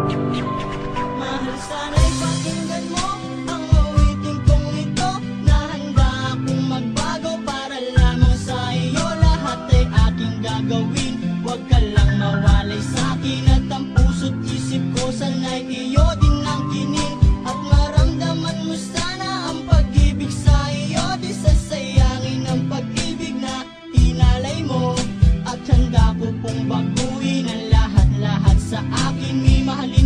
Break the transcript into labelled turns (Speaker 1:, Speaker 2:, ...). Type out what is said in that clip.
Speaker 1: Mahal, sana'y pakinggan mo ang awitin kong ito, na handa akong magbago para lamang sa iyo. Lahat ay aking gagawin, huwag ka lang mawalay sa'kin. At ang puso't isip ko sana'y iyo din ang kinin. At maramdaman mo sana ang pag-ibig sa iyo. Di sasayangin ang pag-ibig na inalay mo. At handa ko pong baguhin ang lahat-lahat sa akin. May mahalin